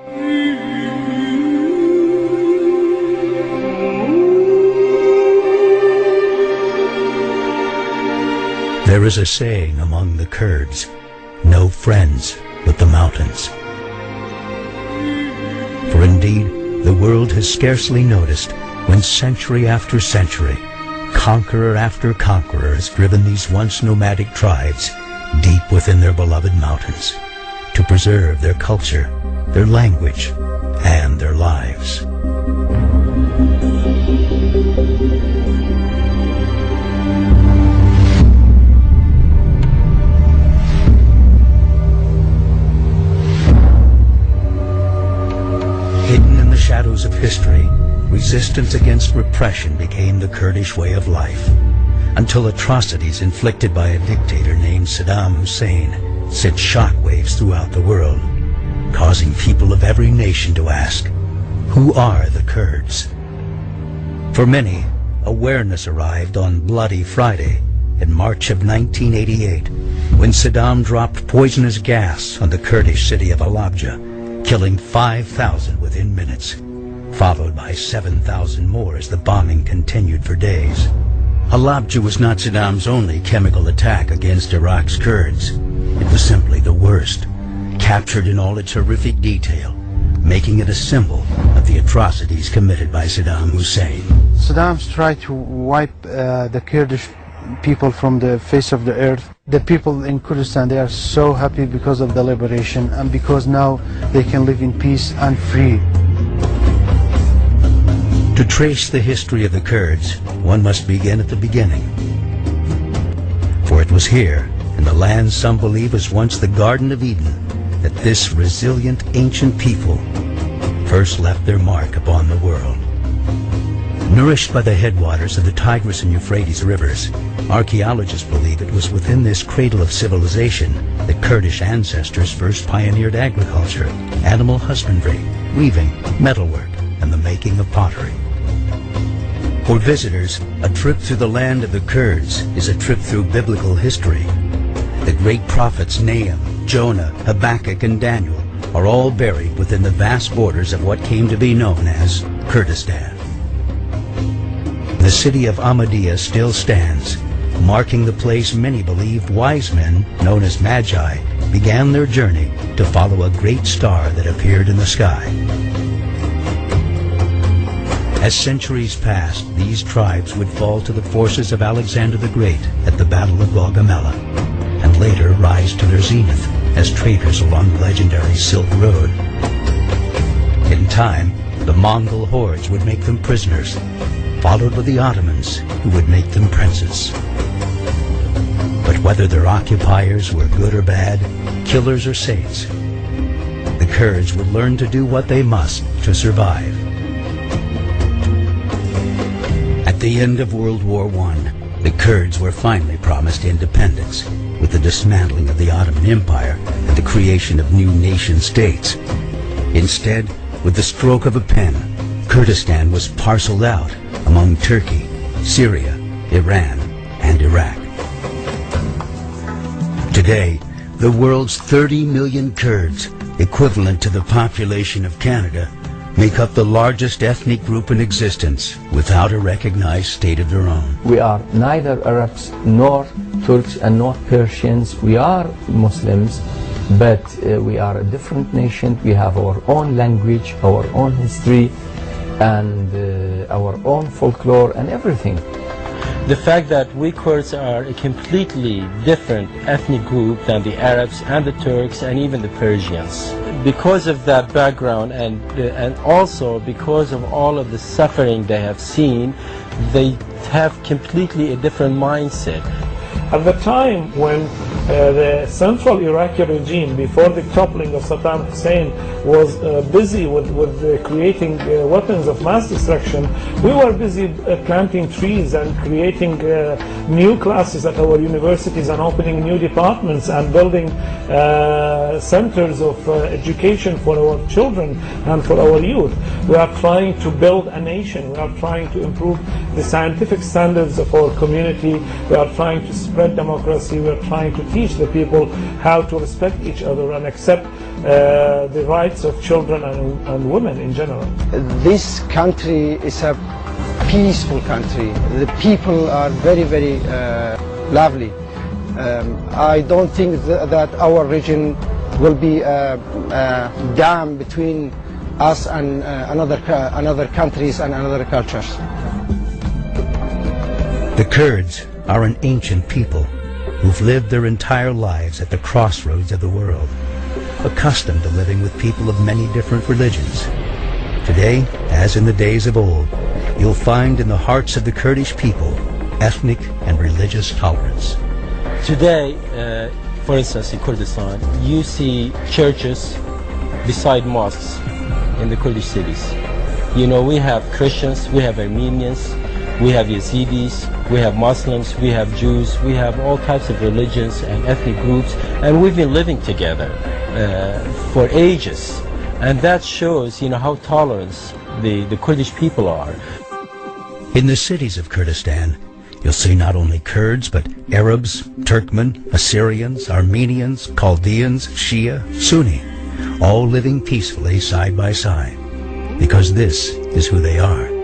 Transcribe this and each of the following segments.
There is a saying among the Kurds, no friends but the mountains. For indeed, the world has scarcely noticed when century after century, conqueror after conqueror has driven these once nomadic tribes deep within their beloved mountains to preserve their culture, their language, and their lives. Hidden in the shadows of history, resistance against repression became the Kurdish way of life, until atrocities inflicted by a dictator named Saddam Hussein sent shockwaves throughout the world, causing people of every nation to ask, who are the Kurds? For many, awareness arrived on Bloody Friday in March of 1988, when Saddam dropped poisonous gas on the Kurdish city of Halabja, killing 5,000 within minutes, followed by 7,000 more as the bombing continued for days. Halabja was not Saddam's only chemical attack against Iraq's Kurds. It was simply the worst, captured in all its horrific detail, making it a symbol of the atrocities committed by Saddam Hussein. Saddam's tried to wipe the Kurdish people from the face of the earth. The people in Kurdistan, they are so happy because of the liberation and because now they can live in peace and free. To trace the history of the Kurds, one must begin at the beginning. For it was here, in the land some believe was once the Garden of Eden, that this resilient ancient people first left their mark upon the world. Nourished by the headwaters of the Tigris and Euphrates rivers, archaeologists believe it was within this cradle of civilization that Kurdish ancestors first pioneered agriculture, animal husbandry, weaving, metalwork, and the making of pottery. For visitors, a trip through the land of the Kurds is a trip through biblical history. The great prophets Nahum, Jonah, Habakkuk, and Daniel are all buried within the vast borders of what came to be known as Kurdistan. The city of Ahmadiyya still stands, marking the place many believed wise men, known as Magi, began their journey to follow a great star that appeared in the sky. As centuries passed, these tribes would fall to the forces of Alexander the Great at the Battle of Gaugamela, and later rise to their zenith as traders along the legendary Silk Road. In time, the Mongol hordes would make them prisoners, followed by the Ottomans, who would make them princes. But whether their occupiers were good or bad, killers or saints, the Kurds would learn to do what they must to survive. At the end of World War I, the Kurds were finally promised independence with the dismantling of the Ottoman Empire and the creation of new nation-states. Instead, with the stroke of a pen, Kurdistan was parceled out among Turkey, Syria, Iran, and Iraq. Today, the world's 30 million Kurds, equivalent to the population of Canada, make up the largest ethnic group in existence without a recognized state of their own. We are neither Arabs nor Turks and nor Persians. We are Muslims, but we are a different nation. We have our own language, our own history, and our own folklore and everything. The fact that we Kurds are a completely different ethnic group than the Arabs and the Turks and even the Persians. Because of that background and also because of all of the suffering they have seen, they have completely a different mindset. At the time when the central Iraqi regime, before the toppling of Saddam Hussein, was busy with creating weapons of mass destruction, we were busy planting trees and creating new classes at our universities and opening new departments and building centers of education for our children and for our youth. We are trying to build a nation. We are trying to improve the scientific standards of our community. We are trying to spread democracy. We are trying to teach the people how to respect each other and accept the rights of children and women in general. This country is a peaceful country. The people are very, very lovely. I don't think that our region will be a dam between us and another countries and other cultures. The Kurds are an ancient people who've lived their entire lives at the crossroads of the world, accustomed to living with people of many different religions. Today, as in the days of old, you'll find in the hearts of the Kurdish people ethnic and religious tolerance. Today, for instance, in Kurdistan, you see churches beside mosques in the Kurdish cities. You know, we have Christians, we have Armenians, we have Yazidis, we have Muslims, we have Jews, we have all types of religions and ethnic groups, and we've been living together for ages. And that shows, you know, how tolerant the Kurdish people are. In the cities of Kurdistan, you'll see not only Kurds, but Arabs, Turkmen, Assyrians, Armenians, Chaldeans, Shia, Sunni, all living peacefully side by side, because this is who they are.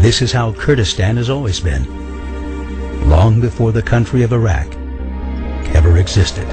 This is how Kurdistan has always been, long before the country of Iraq ever existed.